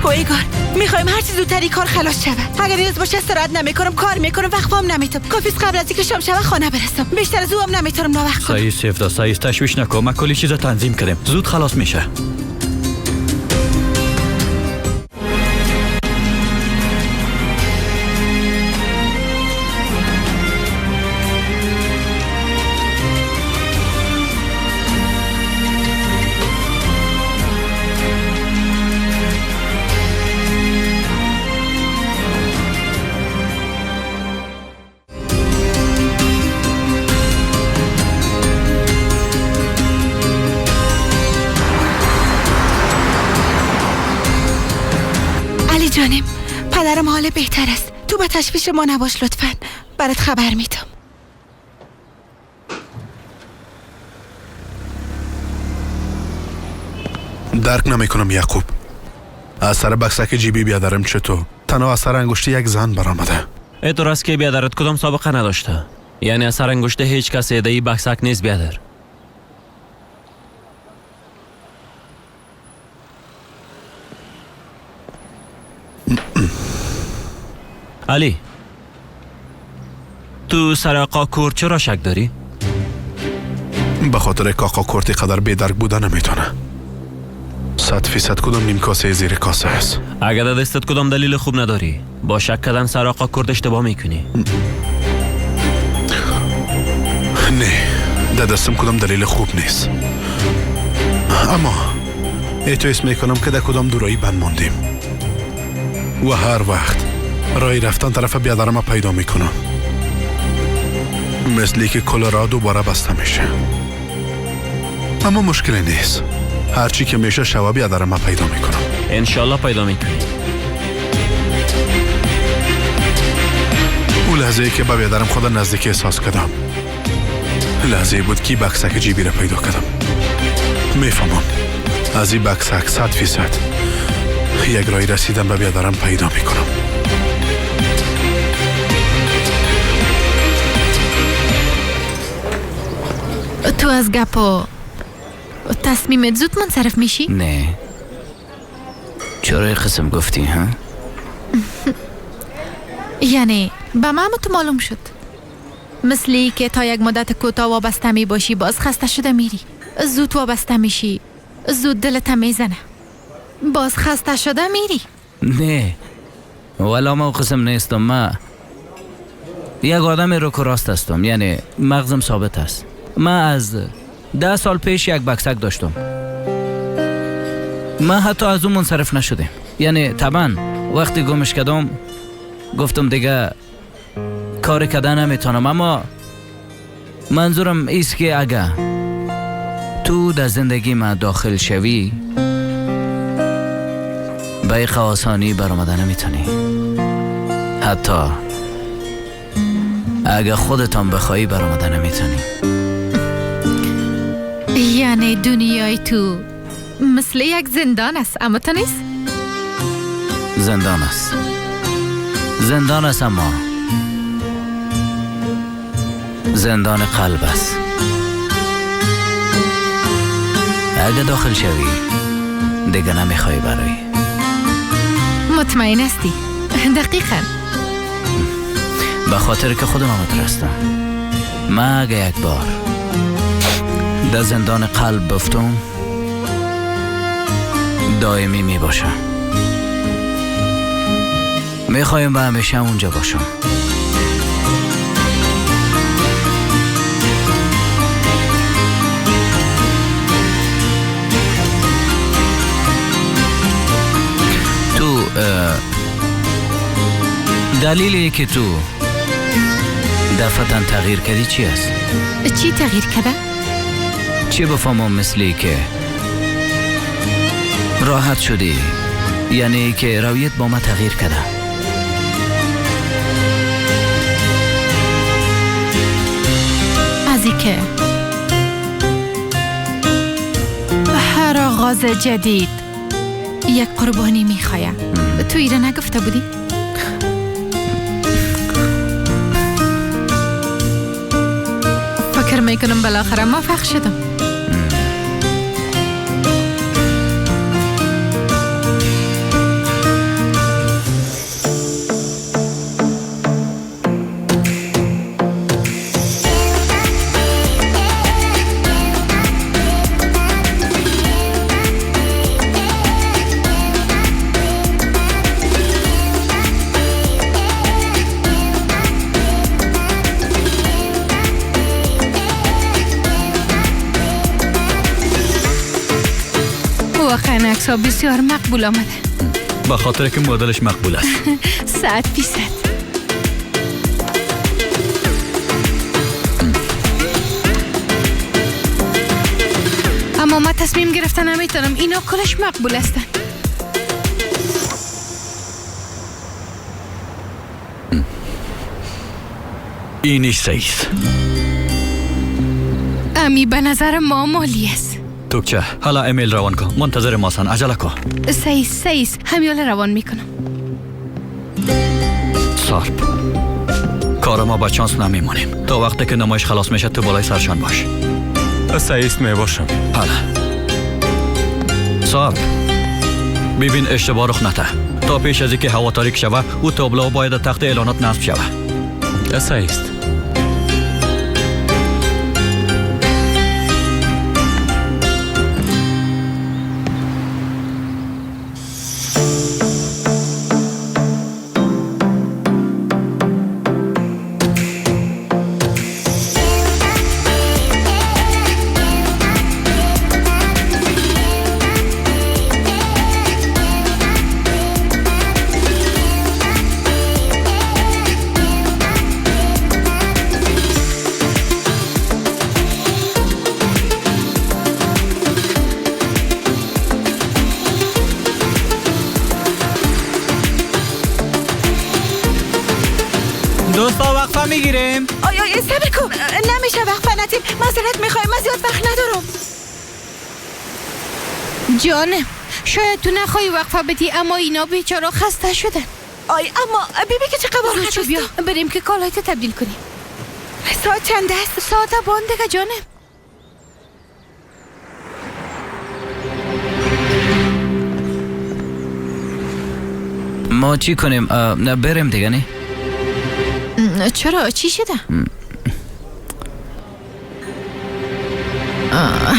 اویگار میخوایم هر چی زودتر این کار خلاص شود. اگر نیاز باشه استراحت نمیکنم، کار میکنم، وقفام نمیتونم. کافیست قبل از اینکه شام شود خانه برسم. بیشتر از او هم نمیتونم ناوقت کنم. سعید سیفدا، سعید تشویش نکن، ما کلی چیزا تنظیم کردیم، زود خلاص میشه. جانم، پدرم حال بهتر است. تو به تشویش ما نباش لطفاً. برات خبر میدم. درک نمیکنم یعقوب. اثر بکسک جیبی بیادرم چطور؟ تنها اثر انگشت یک زن برآمده. اعتراض که بیادرت کدام سابقه نداشته؟ یعنی اثر انگشت هیچ کس ایدهی بکسک نیست بیادر. علی، تو سر آقا کورت چرا شک داری؟ به خاطر که آقا کورتی قدر بی‌درک بوده نمیتونه. 100% کدام نیم کاسه زیر کاسه است. اگر در دستت کدام دلیل خوب نداری، با شک کردن سر آقا کورت اشتباه میکنی. نه، در دستم کدام دلیل خوب نیست. اما احساس میکنم که در کدام دورایی بند موندیم و هر وقت رای رفتن طرف بیادرم پیدا میکنم، مثلی که کلرا دوباره بسته میشه. اما مشکلی نیست، هرچی که میشه شوا بیادرم پیدا میکنم. انشالله پیدا میکنی. او لحظه که با بیادرم خود نزدیک احساس کردم، لحظه بود که بکسک جیبی را پیدا کردم. میفهمم از این بکسک 100% یک رای رسیدن به بیادرم پیدا میکنم. تو از گپا تصمیمت زود منصرف میشی؟ نه. چرا قسم گفتی ها؟ یعنی به من تو معلوم شد مثلی که تا یک مدت کوتاه وابسته می باشی باز خسته شده میری، زود وابسته میشی زود دلت میزنه، باز خسته شده میری. نه والا ما قسم نیستم. ما یک آدم رو که راست هستم، یعنی مغزم ثابت است. من از 10 سال پیش یک بکسک داشتم. من حتی از اون منصرف نشدم. یعنی طبعا وقتی گمش کردم گفتم دیگه کار کردن نمیتونم. اما منظورم ایست که اگه تو در زندگی من داخل شوی به آسانی برآمده نمیتونی. حتی اگه خودتان بخوایی برآمده نمیتونی. یعنی دنیای تو مثل یک زندان است، اما تو نیست؟ زندان است، زندان است، اما زندان قلب است. اگه داخل شوی دیگه نمیخوای برای. مطمئن هستی؟ دقیقاً. به خاطر که خودم مترستم. من اگه یک بار در زندان قلب بفتم دائمی می باشم. میخوایم به همیشه اونجا باشم. تو دلیلی که تو دفعتاً تغییر کردی چی است؟ چی تغییر کرده؟ چی بفهمم مثلی که راحت شدی، یعنی که رویت با ما تغییر کرده. از این که هر آغاز جدید یک قربانی میخوایم. تو ایره نگفته بودی؟ فکر میکنم بالاخره موفق شدم. این عکس ها بسیار مقبول آمده. به خاطر که مدلش مقبول است. 100%. اما ما تصمیم گرفتن نمیتونم، اینا کلش مقبول هستن. اینی سیز. امی به نظر ما مالی است. توکچه حالا ایمیل روان کن. منتظر ماسن. عجله کن. سیز همیال روان میکنم. سارپ کار ما با چانس نمیمونیم. تا وقتی که نمایش خلاص میشه تو بالای سرشان باش. سعیست میباشم. حالا سارپ ببین اشتباه رخ نده. تا پیش از اینکه هوا تاریک شوه او تابلو باید تخت اعلانات نصب شوه. سعیست. دوستا وقفه میگیریم. آیا صبر کن، نمیشه وقفه ندیم. معذرت میخوایم، من زیاد وقت ندارم. جانم شاید تو نخواهی وقفه بدی، اما اینا بیچاره خسته شدن. اما بیبی که چه قبار خط بیا بریم که کالایت تبدیل کنیم. ساعت چند است؟ ساعت باندگه جانم. ما چی کنیم؟ نه بریم دیگه نه؟ چرا؟ چی شده؟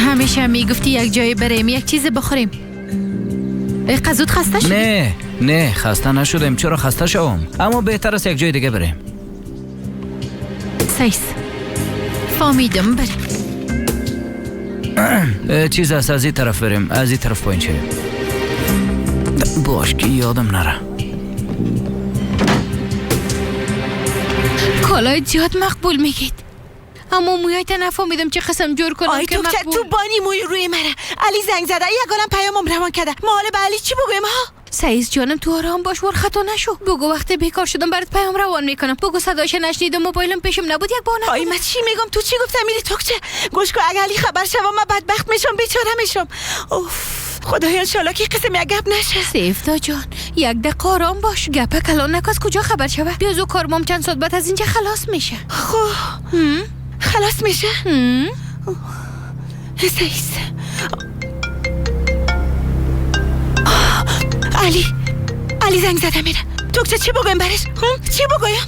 همیشه میگفتی یک جای بریم، یک چیز بخوریم. قزود خسته شدی؟ نه خسته نشدیم. چرا خسته شوم؟ اما بهتر است یک جای دیگه بریم. سیس فهمیدم، بریم. چیز است از این طرف بریم، از این طرف پایین چه باش که یادم نره. کالای زیاد مقبول میگید، اما مویایت نفهمیدم چه قسم جور کنم که مقبول. تو بانی موی روی منه. علی زنگ زده، یگانم پیامم روان کرده. ما حالا به علی چی بگویم ها؟ سعیز جانم تو آرام باش، ور خطا نشو. بگو وقتی بیکار شدم برات پیام روان میکنم. بگو صداش نشنیدم، موبایلم پیشم نبود، یک بانه. آی من چی میگم؟ تو چی گفتم میری توکچه؟ گوش کن، اگه علی خبر شوم من بدبخت میشم، بیچاره میشم. اوف خدایا انشالله که قسم یک گپ نشه. سیفتا جان یک دقیقه آرام باش. گپ کلان نکن، از کجا خبر شوه؟ بیا زو کارمام چند ساعت بعد از اینجا خلاص میشه. خب خلاص میشه؟ سعیز علی زنگ زده میره. توکچه چی بگویم برش؟ چی بگویم؟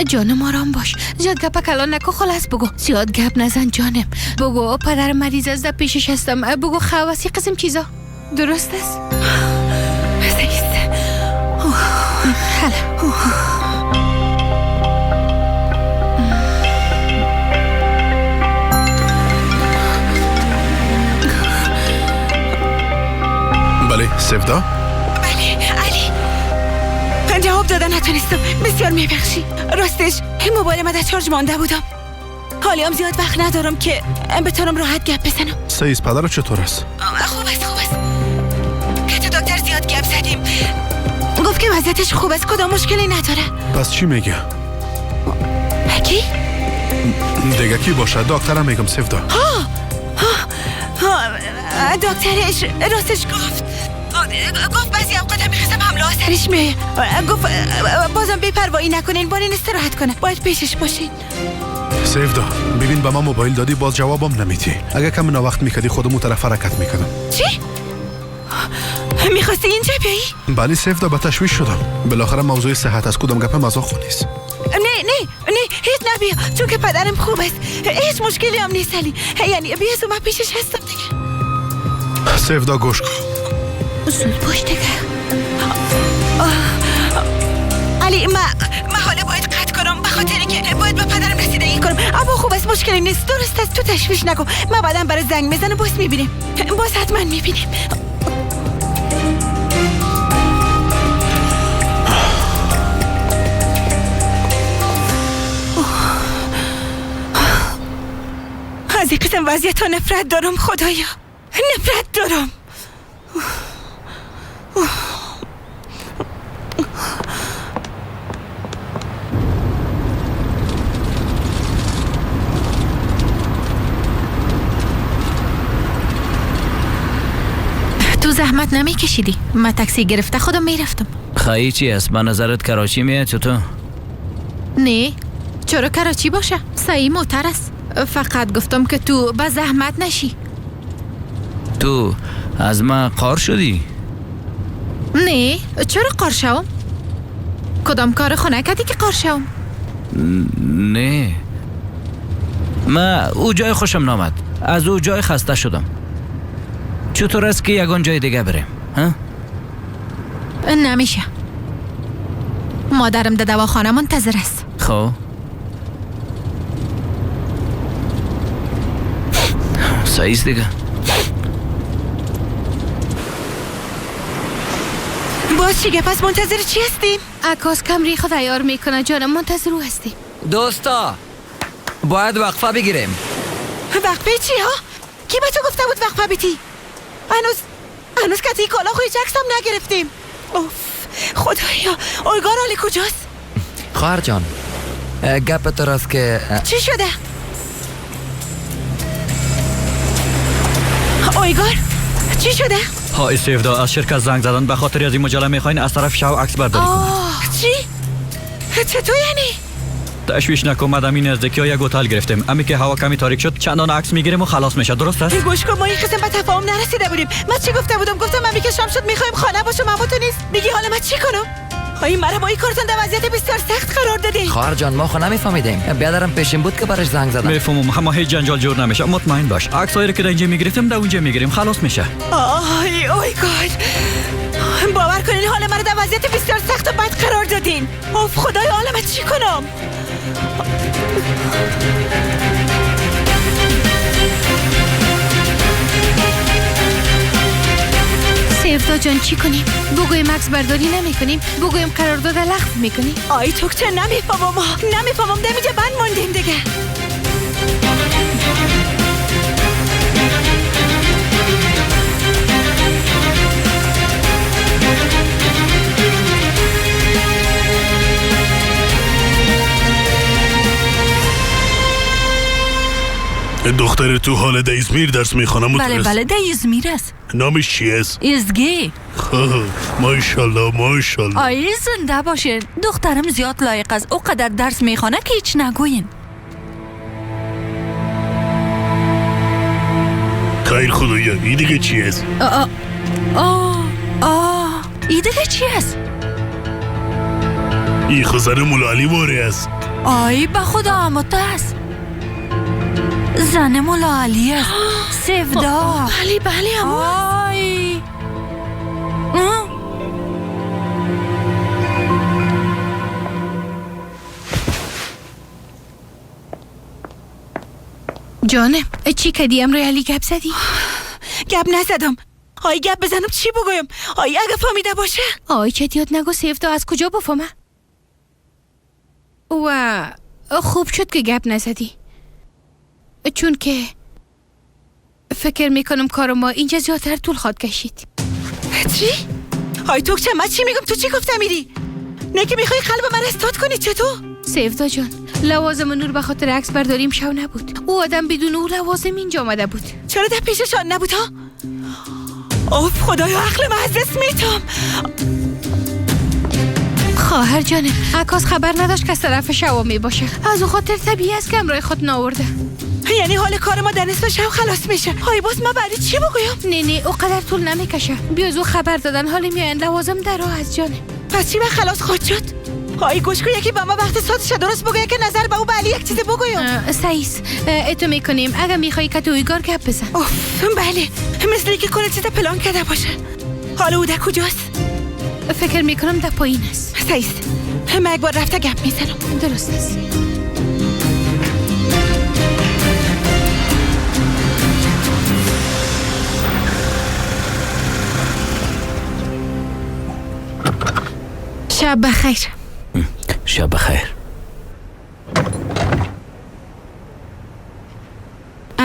جانم آرام باش، زیاد گپ کلان نکن، خلاص بگو. زیاد گپ نزن جانم. بگو پدر مریض است، پیشش هستم. بگو خواسی قسم چیزا درست است. سعیز بله سفدا؟ بله علی جواب دادن نتونستم، بسیار میبخشی. راستش این موبایل من در چارج مانده بودم. حالی هم زیاد وقت ندارم که بتونم راحت گپ بزنم. سعیز پدر چطور است؟ خوب است. که تو دکتر زیاد گپ زدیم، گفت که وضعیتش خوب است، کدام مشکلی نداره. پس چی میگه؟ کی؟ دیگه کی باشه؟ دکترم میگم سفدا. دکترش راستش گفت بعضی اوقات میخواستم حمله آسرش میه. گفت بازم بی‌پروایی نکنین، بارین استراحت کنه، باید پیشش باشین. سفدا ببین به ما موبایل دادی، باز جوابم نمیدی. اگه کم وقت میکردی خودمون طرف حرکت میکردم. چی؟ میخواستی اینجا بیایی؟ بله سفدا به تشویش شدم. بالاخره موضوع صحت از کدام گپ مزاق نیست. نه هیچ نبیا، چون که پدرم خوب است، هیچ مشکلی هم نیست علی. یعنی بیازو من پیشش هستم دیگه. سفدا گوش کن. زود باش دیگه. علی من حالا باید قطع کنم، به خاطر که باید به پدرم رسیدگی کنم. اما خوب است، مشکلی نیست، درست است. تو تشویش نکن، من بعدم برای زنگ میزنم، باز میبینیم، باز حتما میبینیم. وضعیت نفرت دارم خدایا، نفرت دارم. تو زحمت نمی کشیدی. من تاکسی گرفته خودم میرفتم. خیلی چی است؟ به نظرت کراچی میاد چطور؟ نه چرا کراچی باشه؟ سعی موتر است. فقط گفتم که تو به زحمت نشی. تو از من قار شدی؟ نه چرا قار شوم؟ کدام کار خونه کردی که قار شوم؟ نه من او جای خوشم نامد. از او جای خسته شدم. چطور است که یگان جای دیگه بریم؟ ها؟ نمیشه. مادرم در دواخانه منتظر است. خب سعیست دیگه. باز چیگه پس منتظر چی هستیم؟ عکاس کمری خود عیار میکنه جانم، منتظر او هستی. دوستا باید وقفه بگیریم. وقفه چی ها؟ کی به تو گفته بود وقفه بیتی؟ هنوز کتی کالا خوی جکسم نگرفتیم. اوف خدایا، اویگار حالی کجاست؟ خواهر جان گپ تو راست که چی شده؟ اویگار چی شده؟ های سیفدا از شرکت زنگ زدن به خاطر از این مجله میخواین از طرف شو عکس برداری کنید. چی؟ چطور یعنی؟ تشویش نکن مدام این نزدیکی ها یک هتل گرفتیم. امی که هوا کمی تاریک شد چندان عکس میگیریم و خلاص میشه. درست است؟ گوش کن، ما این قسم به تفاهم نرسیده بودیم. من چی گفته بودم؟ گفتم امی که شام شد میخوایم خانه باشم، اما تو نیست. میگی حالا من چی کنم؟ آی مرا با این کارتون در وضعیت بسیار سخت قرار دادی. خواهر جان ما خو نمیفهمیدیم. بیادرم پیشین بود که برش زنگ زدم. میفهمم، اما هیچ جنجال جور نمیشه. مطمئن باش عکسایی که در اینجا میگرفتیم در اونجا میگیریم، خلاص میشه. آی گاد، باور کنین حالا مرا در وضعیت بسیار سخت و بد قرار دادین. اوف خدایا، حالا من چی کنم؟ سیفدا جان چی کنیم؟ بگویم عکس برداری نمی کنیم؟ بگویم قرارداد لغو میکنی؟ آی توکچه نمیفهمم دمیجه بند موندیم دیگه. دختر تو حال در ازمیر درس میخوانم. بله در ازمیر است. نامش چی است؟ ازگی. ماشالله. آی زنده باشه. دخترم زیاد لایق است. او قدر درس میخوانه که هیچ نگوین. خیر خدایا، این دیگه چی است؟ این دیگه چی است؟ این خزر مولا علی واره است. آی به خدا اماته است. زن مولا علی است. سیفدا. بله اما آی جانم چی کدی امروی علی گپ زدی؟ گپ نزدم. آی گپ بزنم چی بگویم؟ آی اگه فهمیده باشه. آی چتیات نگو سیفدا، از کجا بفهمه؟ و خوب شد که گپ نزدی، چون که فکر میکنم کار ما اینجا زیادتر طول خواهد کشید. چی؟ آی توکچه من چی میگم؟ تو چی گفته میری؟ نه که میخوای قلب من استاد کنی چطور؟ سیفدا جان، لوازم نور به خاطر عکس برداریم شو نبود. او آدم بدون او لوازم اینجا آمده بود. چرا در پیششان نبود ها؟ اوف خدایا، عقل من از دست میتم. خواهر جانم، عکاس خبر نداشت که از طرف شوا می باشه. از او خاطر طبیعی است که امرای خود ناورده. یعنی حال کار ما در نصف شب خلاص میشه. های باز ما بعدی چی بگویم؟ نه او قدر طول نمیکشه. بیاز او خبر دادن حالی میاین لوازم در راه از جانم. پس چی من خلاص خود شد؟ های گوش کن، یکی با ما وقت سادش درست بگویه که نظر به او به علی یک چیزی بگویم. سعیس اتو میکنیم اگه میخوایی که تو ایگار گپ بزن. اوف بله، مثل که کل چیز پلان کرده باشه. حالا او در کجاست؟ فکر میکنم در پایین است. سعیس من یک بار رفته گپ میزنم. درست است. شب بخیر. شب بخیر.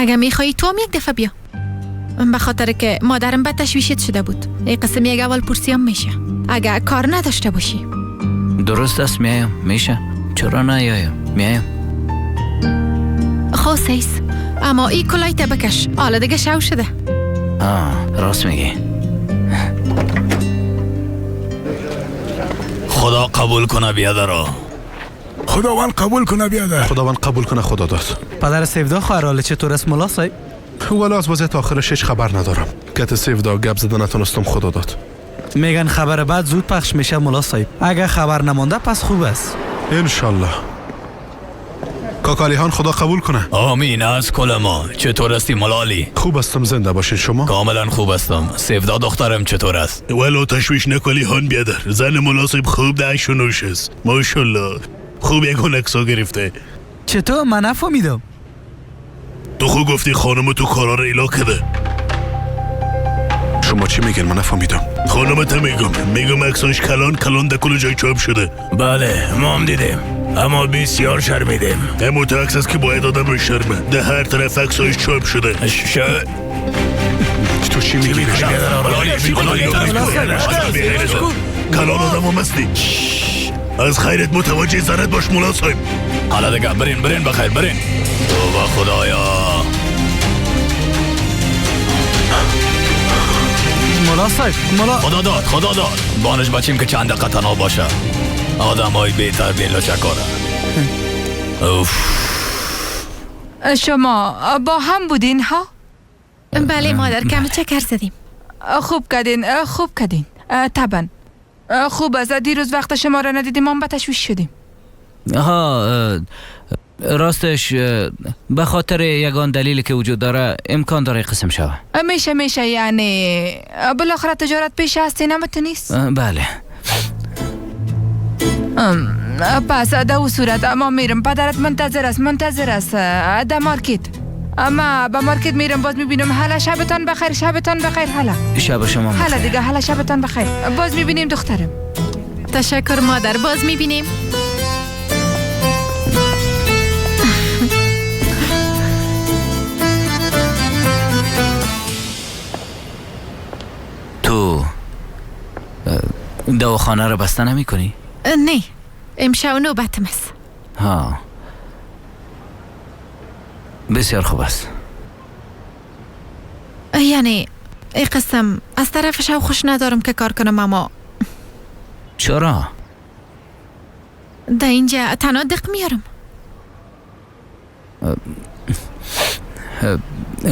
اگه میخوایی تو هم یک دفعه بیا. به خاطر که مادرم بد تشویشت شده بود. این قسم یک اول پرسیم میشه اگه کار نداشته باشی. درست است، میایم. میشه؟ چرا نیایم؟ میایم. خو سیس، اما این کلای بکش، حالا دیگه شو شده. راست میگی. خدا قبول کنه بیادرا. خداوند قبول کنه بیادر. خداوند قبول کنه خدا داد. پدر سیفدا خواهر چطور است ملا صاحب؟ ولی از وضعیت آخرش هیچ خبر ندارم. کت سیفدا گپ زده نتونستم، خدا داد. میگن خبر بعد زود پخش میشه ملا صاحب. اگر خبر نمانده پس خوب است. انشالله. کاکالیهان خدا قبول کنه. آمین. از کل ما چطور هستی ملالی؟ خوب هستم، زنده باشین. شما؟ کاملا خوب هستم. سیفدا دخترم چطور است؟ ولو تشویش نکلی هان بیادر. زن مناسب خوب دهش و نوش است. ماشالله خوب یک هنکسا گرفته. چطور؟ من نفهمیدم. تو خوب گفتی خانم تو کارا رو ایلا کده. شما چی میگین؟ من نفهمیدم. خانمت میگم عکساش کلان دکل جای چاپ شده. بله ما هم دیدیم، اما بسیار شرمیدیم. همون تو عکس است که باید آدم رو شرمه. ده هر طرف عکساش چاپ شده. تو چی میگی؟ کلان آدم هم هستی. از خیرت متوجه زرد باش ملا صاحب. حالا دیگه برین بخیر برین. تو با خدایا. ملا صاحب خدا داد بانش بچیم که چند دقیقه تنها باشه. آدم های بیتر بیلو چکاره. شما با هم بودین ها؟ بله مادر، کمی چکر زدیم. خوب کردین. طبعا خوب است. دیروز وقت شما را ندیدیم ما به تشویش شدیم. راستش به خاطر یگان دلیلی که وجود داره امکان داره قسم شوه. میشه یعنی بالاخره تجارت پیش هستی نمت نیست؟ بله. پس در او صورت ما میرم. پدرت منتظر است در مارکت. اما با مارکت میرم باز میبینم. حالا شبتان بخیر. حالا شب شما بخیر. حالا دیگه حالا شبتان بخیر. باز میبینیم دخترم. تشکر مادر، باز میبینیم. تو دواخانه رو بسته نمی کنی؟ نه، امشب نوبتم است. بسیار خوب است. یعنی ای قسم از طرفش خوش ندارم که کار کنم، اما چرا؟ در اینجا تنها دق میارم.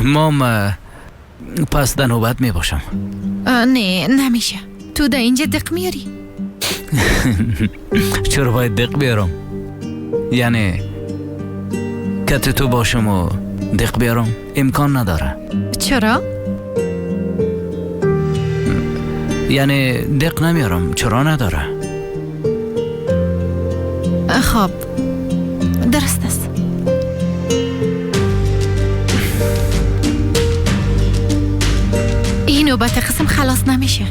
مام پس در نوبت می باشم. نه نمیشه، تو در اینجا دق میاری. چرا باید دق بیارم؟ یعنی کت تو باشم و دق بیارم امکان نداره. چرا؟ یعنی دق نمیارم. چرا نداره؟ خب درست است. این نوبت قسم خلاص نمیشه.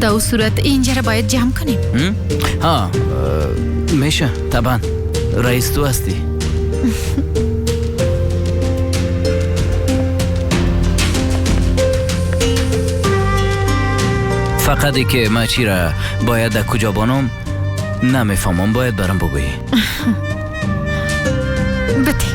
در صورت اینجا رو باید جمع کنیم. میشه طبعا. رئیس تو هستی. فقط ای که ما چی را باید در کجا بانم نمیفهمم. باید برم بگویی. بگی.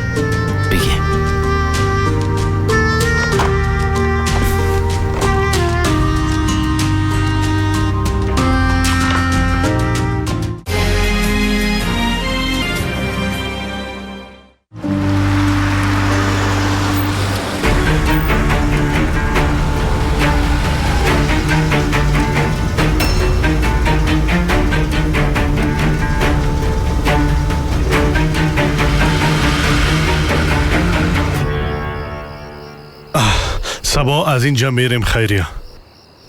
صبا از اینجا میریم خیریه.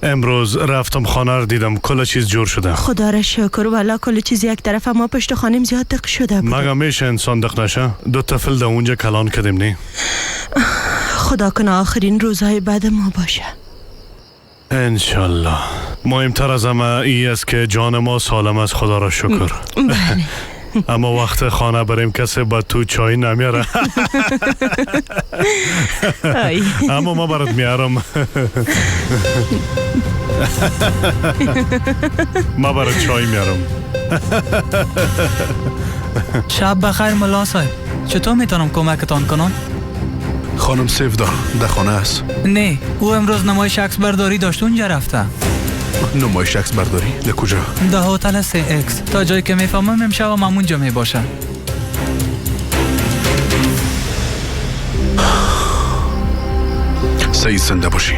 امروز رفتم خانه رو دیدم، کل چیز جور شده. خدا را شکر. والا کل چیز یک طرف، اما پشت خانم زیاد دق شده بود. مگه میشه انسان دق نشه؟ 2 طفل در اونجا کلان کردیم نه؟ خدا کنه آخرین روزهای بعد ما باشه. انشالله. مهمتر از همه ای است که جان ما سالم است. خدا را شکر. بله اما وقت خانه بریم کسی با تو چای نمیاره. اما ما برات میارم. ما برات چای میارم. شب بخیر ملا صاحب. چطور میتونم کمکتان کنم؟ خانم سیفدا در خانه است. نه، او امروز نمایش عکس برداری داشت اونجا رفته. نمایش عکس برداری در کجا؟ در هتل 3X. تا جایی که میفهمم امشب هم اونجا میباشه. سعید زنده باشی.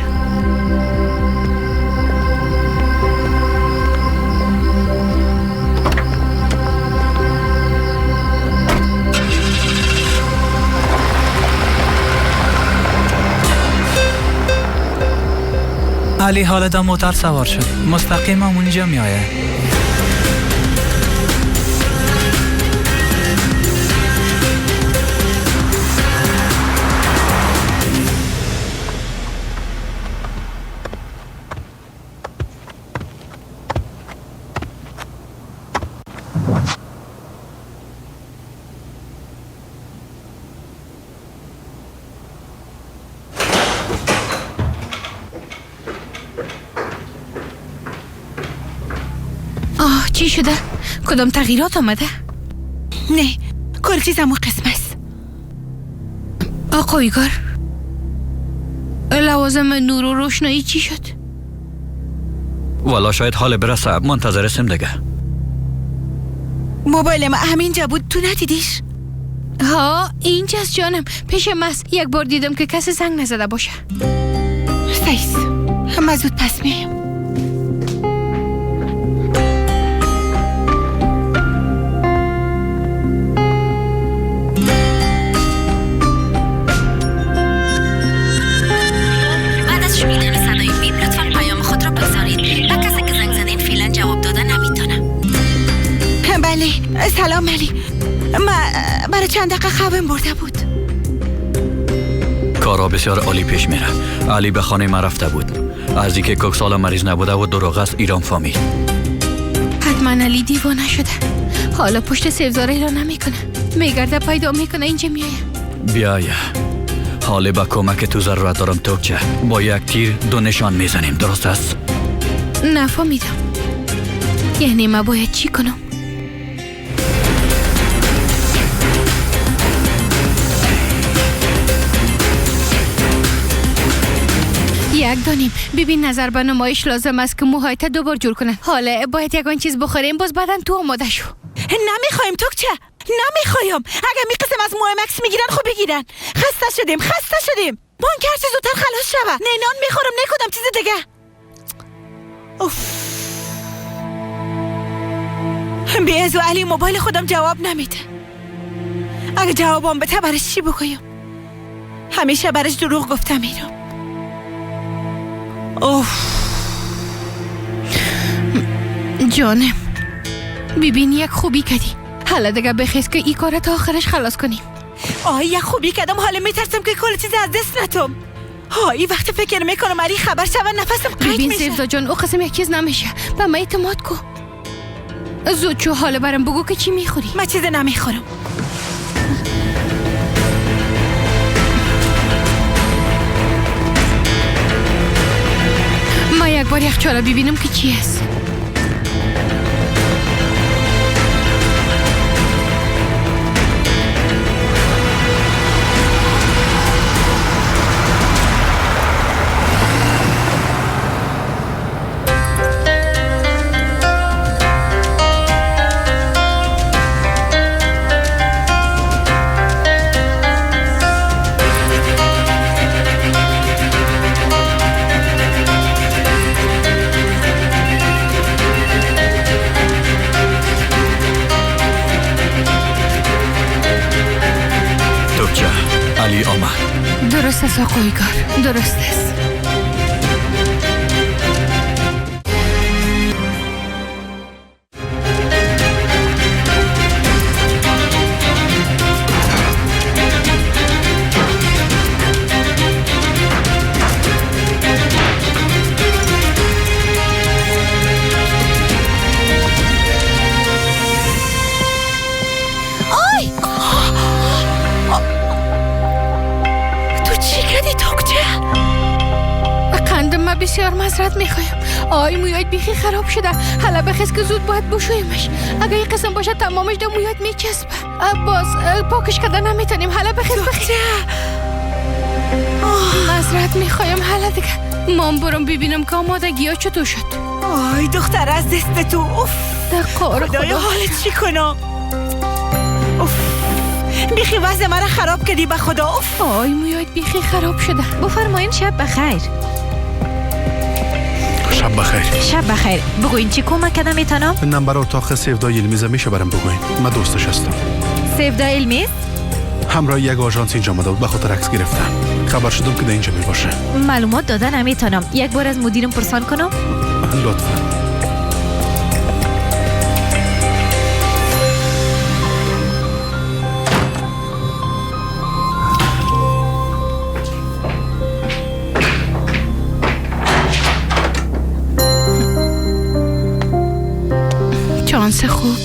علی حالا در موتر سوار شد. مستقیم هم اونجا میآید. چی شده؟ کدام تغییرات آمده؟ نه، کل چیز همون قسم است. آقایگار، لوازم نور و روشنایی چی شد؟ والا شاید حال برسه، منتظر دیگه. موبایل ما همینجا بود، تو ندیدیش؟ ها اینجاست جانم، پیشم است. یک بار دیدم که کسی زنگ نزده باشه. سیس، همه زود پس میایم. سلام علی، ما برای چند دقیقه خوابم برده بود. کارا بسیار عالی پیش میره. علی به خانه ما رفته بود. از اینکه کوکسالا مریض نبوده و دروغ است ایران فهمید. حتما علی دیوانه شده. حالا پشت سیفزاره را نمیکنه، میگرده پیدا میکنه اینجا میایه. بیایه، حالا با کمک تو ضرورت دارم توکچه. با یک تیر دو نشان میزنیم، درست است؟ نفهمیدم. یعنی ما باید چی کنم؟ یک دانیم. ببین نظر به نمایش لازم است که موهایت دوبار جور کنن. حالا باید یکان چیز بخوریم باز بدن تو آماده شو. نمیخوایم توکچه، نمیخوایم. اگر می قسم از موه مکس میگیرن خب بگیرن. خسته شدیم. بانکرت زودتر خلاص شوه. نه نان میخورم نه کدام چیز دیگه. بیازو علی موبایل خودم جواب نمیده. اگه جوابم بده برش چی بگویم؟ همیشه برش دروغ گفتم میرم. جانم، ببین یک خوبی کردی. حالا دیگه بخیز که ای کار تا آخرش خلاص کنیم. یک خوبی کردم. حالا میترسم که کل چیز از دست نتم. این وقت فکر میکنم علی خبر شوه نفسم قید میشه. ببین سیفزا جان، او قسم یک چیز نمیشه. به من اعتماد کو. زود شو، حالا برم بگو که چی میخوری. من چیز نمیخورم. ما یک بار یخچاله ببینم که چی است. علی آمد. درست است آقایگار، درست است. بسیار معذرت میخوایم. آی مویایت بیخی خراب شده. حالا بخیز که زود باید بشویمش. اگه این قسم باشه تمامش در مویایت میچسبه. باز پاکش کردن نمیتونیم. حالا بخیز معذرت میخوایم. حالا دیگه من برم ببینم که آمادگی ها چطور شد. آی دختر از دست تو. اوف در قار خدای خدا. حالت چی کنم؟ اوف بیخی وضع مرا خراب کردی به خدا. اوف آی مویایت بیخی خراب شده. بفرمایین شب بخیر. شب بخیر. شب بخیر. بگوین چی کمک کردم میتونم؟ نمبر اتاق سیفدا یلمیزه میشه برام بگوین؟ من دوستش هستم. سیفدا علمی؟ همراه یک آژانس اینجا آمده بود، به خاطر عکس گرفتم. خبر شدم که در اینجا می باشه. معلومات دادن نمیتونم. یک بار از مدیرم پرسان کنم؟ لطفا. چانس خوب.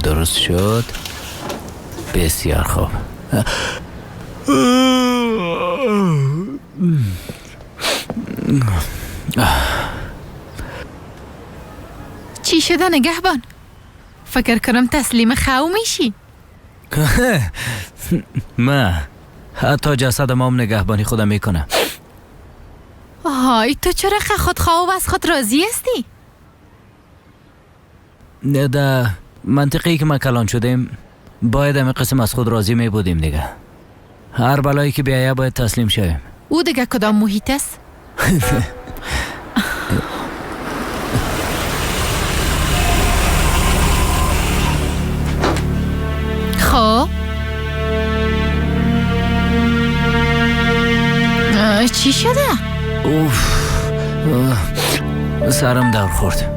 درست شد. بسیار خوب. چی شده نگهبان؟ فکر کنم تسلیم خو میشی. ما حتی جسد مام نگهبانی خودم میکنم. های تو چرا خودخواه و از خود راضی هستی؟ در منطقی که ما کلان شدیم باید همه قسم از خود راضی می بودیم دیگه. هر بلایی که بیایه باید تسلیم شویم. او دیگه کدام محیط است؟ خب چی شده؟ اوف سرم دور خورد.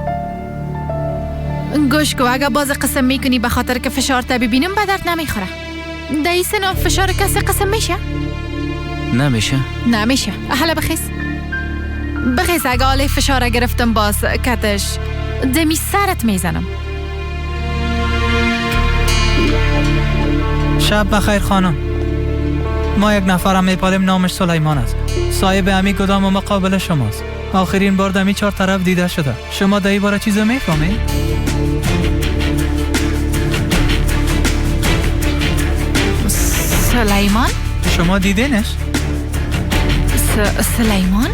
گوش کو اگه باز قسم میکنی به خاطر که فشار تا ببینم به درد نمیخوره. در این سن فشار کسی قسم میشه؟ نمیشه. حالا بخیز اگه آله فشار گرفتم باز کتش دمی سرت میزنم. شب بخیر خانم. ما یک نفرم میپالیم نامش سلیمان است. صاحب امی کدام و مقابل شماست. آخرین بار دمی 4 طرف دیده شده. شما در این باره چیزو میفهمی؟ سلیمان؟ شما دیدینش؟ سلیمان؟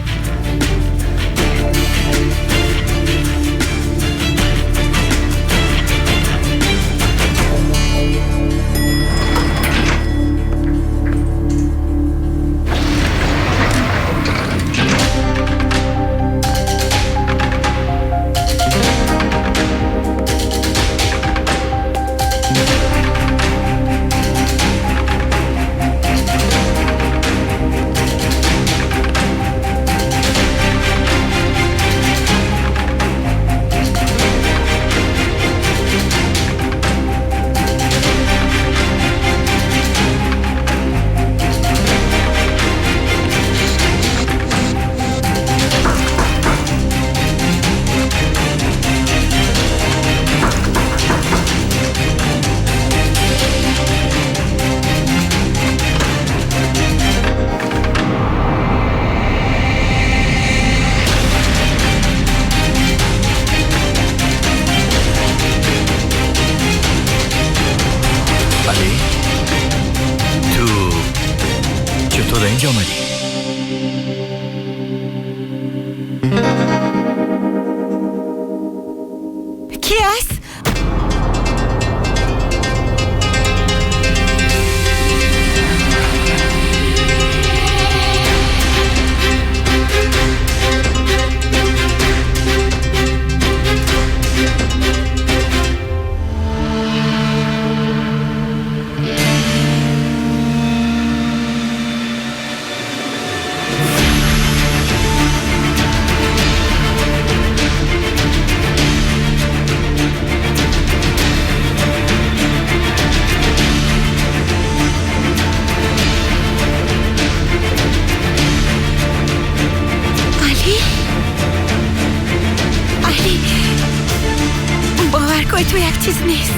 تو یک چیز نیست.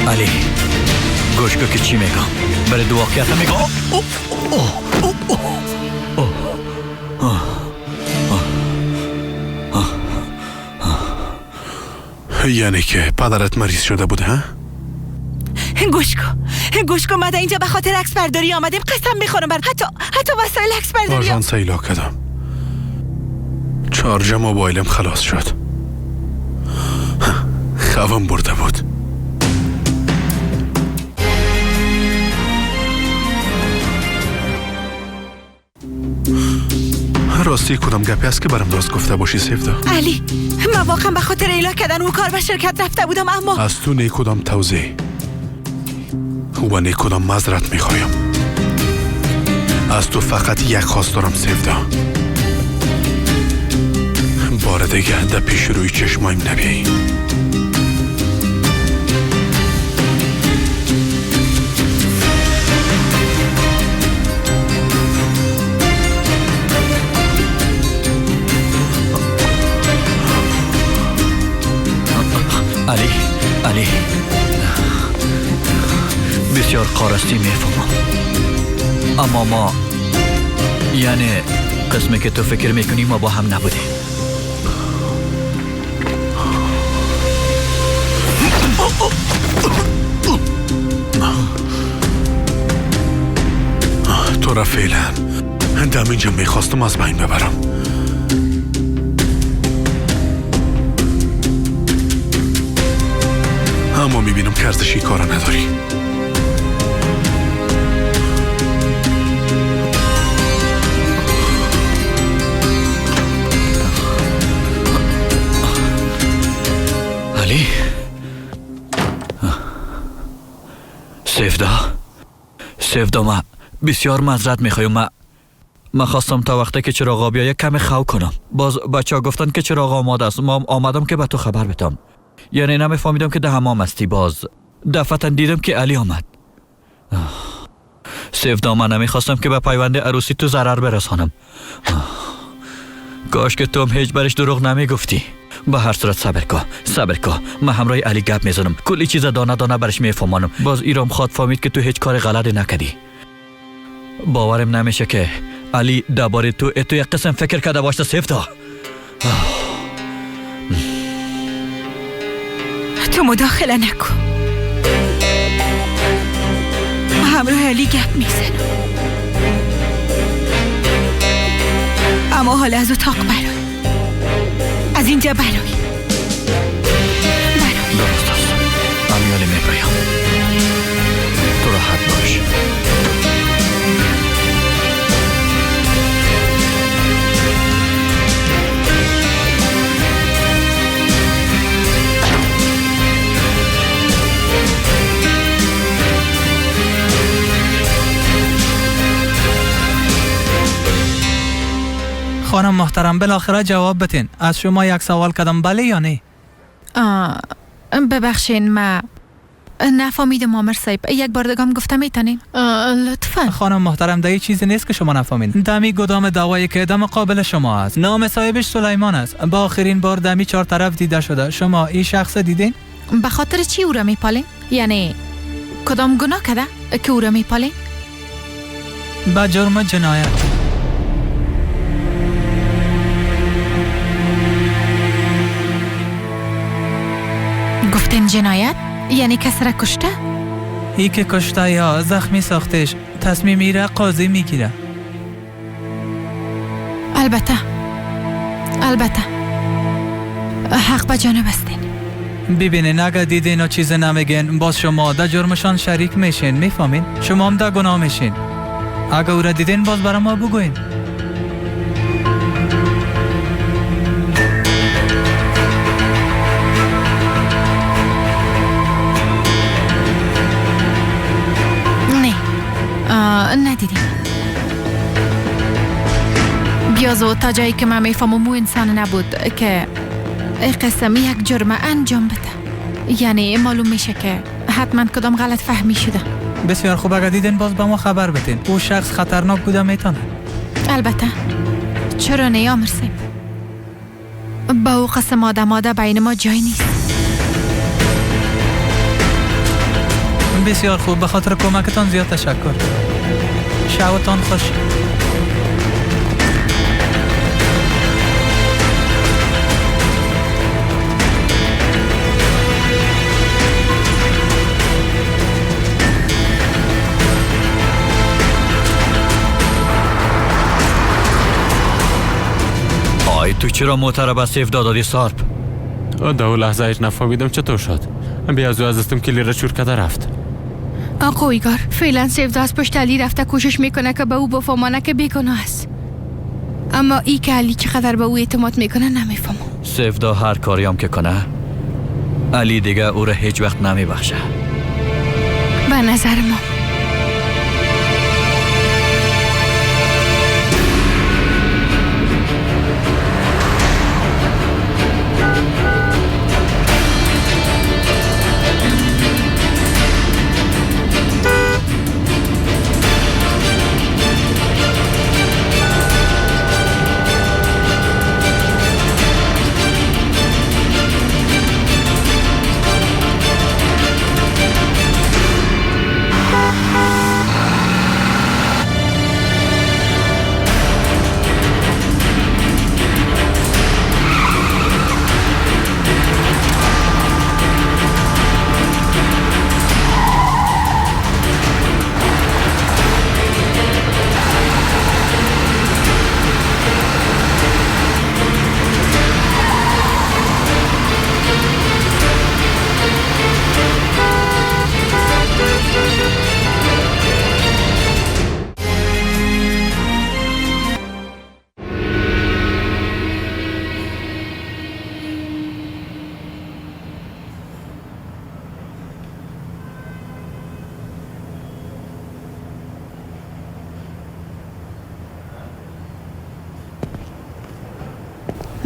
علی گوش کن که چی میگم. برای دو واقعیت میگم. یعنی که پدرت مریض شده بود ها؟ گوش کن. ما در اینجا به خاطر عکس برداری آمدیم. قسم میخورم بر حتی وسایل عکس برداری آژانس ایلا کردم. چارج موبایلم خلاص شد. خوام برده بود. راستی کدام گپی است که برام راست گفته باشی سیفدا؟ علی من واقعا به خاطر ایلا کردن اون کار به شرکت رفته بودم، اما از تو نه کدام توضیح و نه کدام معذرت میخوایم. از تو فقط یک خواست دارم سیفدا. بار دیگه در پیش روی چشمایم نبیایی. علی بسیار قارستی میفهمم، اما ما یعنی قسمی که تو فکر میکنی ما با هم نبودیم. تو را فعلا دم اینجا میخواستم از بین ببرم. اما میبینم که ارزشی کارا نداری. علی سیفدا ما بسیار معذرت میخوایم. من خواستم تا وقتی که چراغ آبی یک کمی خو کنم. باز بچه ها گفتن که چراغ آماده است. ما آمدم که به تو خبر بدم. یعنی نمیفهمیدم که ده حمام استی. باز دفعتا دیدم که علی آمد. سیفدا من نمیخواستم که به پیوند عروسی تو ضرر برسانم. کاش که تو هم هیچ برش دروغ نمیگفتی. به هر صورت صبر کن. من همراه علی گپ میزنم. کلی چیز دانه دانه برش میفهمانم. باز ایرام خواد فهمید که تو هیچ کار غلطی نکردی. باورم نمیشه که علی درباره تو یک قسم فکر کرده باشه سیفدا. تو مداخله نکن. ما همراه علی گپ میزنم، اما حالا از اتاق برای، از اینجا برای. درست است. امیالی میپریم. تو راحت باش. خانم محترم بالاخره جواب بتین. از شما یک سوال کردم، بله یا نه؟ ببخشین ما نفهمیدم عامر صاحب. یک بار دیگه هم گفته میتونین لطفا؟ خانم محترم ده چیزی نیست که شما نفهمید. دمی گدام دوایی که دم قابل شما است. نام صاحبش سلیمان است. با آخرین بار دمی 4 طرف دیده شده. شما این شخص دیدین؟ به خاطر چی او را میپالین؟ یعنی کدام گناه کرده که او را میپالین؟ با جرم جنایت. گفتین جنایت؟ یعنی کس را کشته؟ ای که کشته یا زخمی ساختش تصمیمی را قاضی میگیره. البته حق به جانب استین. ببینین اگه دیدین و چیز نمیگین باز شما در جرمشان شریک میشین. میفهمین؟ شما هم در گناه میشین. اگه او را دیدین باز برای ما بگوین. ندیدیم. بیازو تا جایی که من میفهمم او انسان نبود که قسم یک جرم انجام بده. یعنی معلوم میشه که حتما کدام غلط فهمی شده. بسیار خوب، اگه دیدین باز به ما خبر بدین. او شخص خطرناک بوده میتونه. البته. چرا نه عامر صاحب؟ با او قسم آدم بین ما جای نیست. بسیار خوب، به خاطر کمکتان زیاد تشکر. شبتان خوش. آی تو چرا موتر به سیف دادی سارپ؟ دو لحظه هیچ نفهمیدم چطور شد. بیا از او ازستم کلی را چور کده رفت. آقا ایگار فعلا سیف داست پشت علی رفته کوشش میکنه که به او بفهمانه که بیگناه است. اما ای که علی چقدر به او اعتماد میکنه نمیفهمم. سیف دا هر کاری هم که کنه علی دیگه او را هیچ وقت نمیبخشه. به نظر ما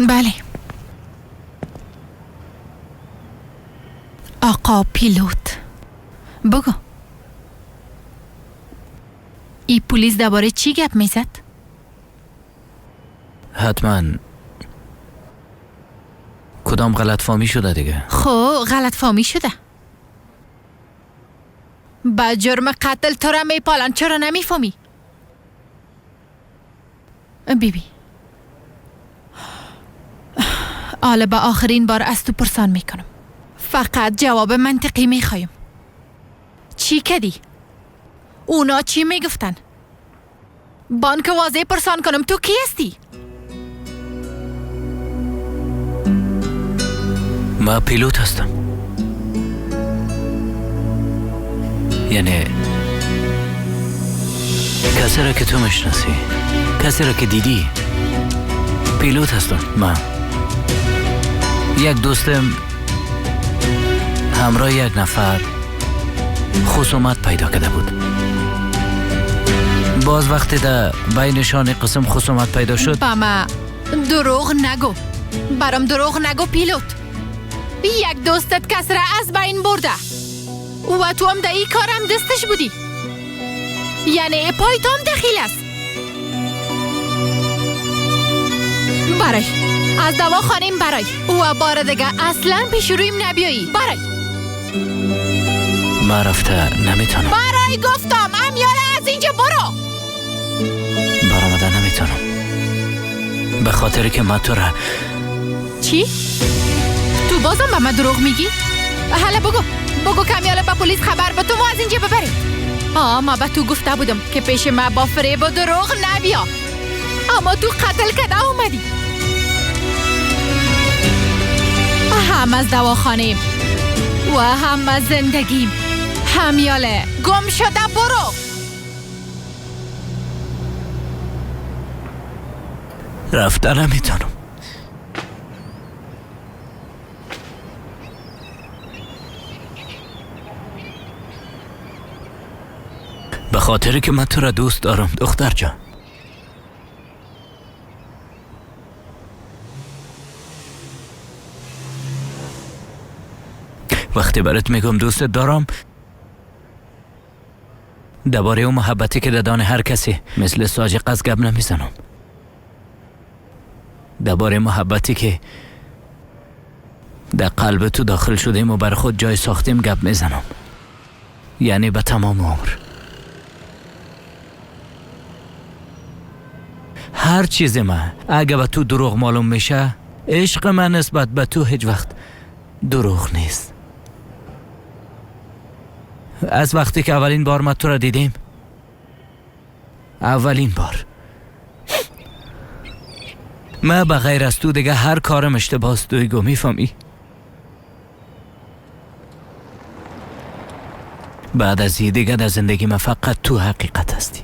بله. آقا پیلوت بگو ای پلیس درباره چی گپ میزد؟ حتما کدام غلط فهمی شده دیگه؟ خب غلط فهمی شده. با جرم قتل تو را میپالن، چرا نمیفهمی؟ بیبی حالا با آخرین بار از تو پرسان میکنم، فقط جواب منطقی میخوایم. چی کدی؟ اونا چی میگفتن؟ بانک واضح پرسان کنم تو کی هستی؟ ما پیلوت هستم. یعنی کسی را که تو میشناسی، کسی را که دیدی، پیلوت هستم. ما یک دوستم همراه یک نفر خصومت پیدا کرده بود. باز وقتی در بینشان قسم خصومت پیدا شد. باما دروغ نگو، برام دروغ نگو پیلوت. یک دوستت کس را از بین برده و تو هم در ای کارم دستش بودی، یعنی پای تو هم دخیل است. برای از دوا خانیم برای و بار دیگه اصلا پیش رویم نبیایی. برای ما رفته نمیتونم. برای گفتم امیاله از اینجا برو. برآمده نمیتونم به خاطر که ما تو را. چی؟ تو بازم به من دروغ میگی؟ حالا بگو کمیاله با پلیس خبر به تو ما از اینجا ببرید. ما به تو گفته بودم که پیش ما با فریب و دروغ نبیا، اما تو قتل کده اومدی. هم از دواخانیم و هم از زندگیم. همیاله گم شده برو. رفته نمیتونم. به خاطر که من تو را دوست دارم دختر جان. وقتی برات میگم دوست دارم، درباره اون محبتی که دادن هر کسی مثل ساجق از گپ نمیزنم. درباره محبتی که در قلب تو داخل شدیم و بر خود جای ساختیم گپ میزنم. یعنی به تمام عمر. هر چیز من اگه به تو دروغ معلوم میشه، عشق من نسبت به تو هیچ وقت دروغ نیست. از وقتی که اولین بار من تو را دیدیم، اولین بار، من بغیر از تو دیگه هر کارم اشتباه است. دویگو میفهمی؟ بعد از این دیگه در زندگی من فقط تو حقیقت هستی.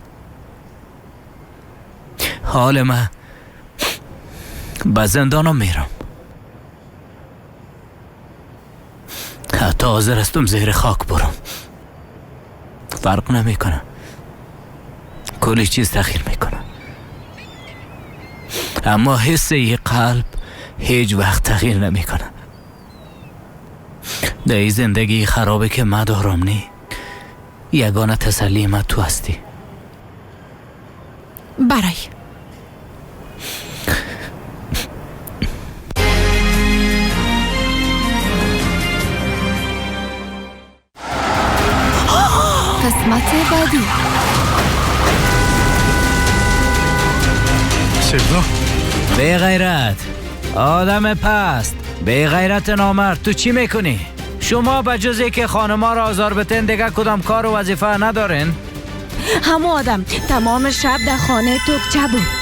حال من به زندانم میرم، حتی حاضر هستم زیر خاک برم، فرق نمیکنه، کلی چیز تغییر میکنه، اما حس ای قلب هیچ وقت تغییر نمیکنه. در این زندگی خرابه که من دارم نی، یگانه تسلی من تو هستی. برای قسمت بعدی. سبدا بی غیرت، آدم پست، بی غیرت نامرد، تو چی میکنی؟ شما به جز که خانما را آزار بتین دیگه کدام کار و وظیفه ندارین؟ همو آدم تمام شب در خانه توکچه بود.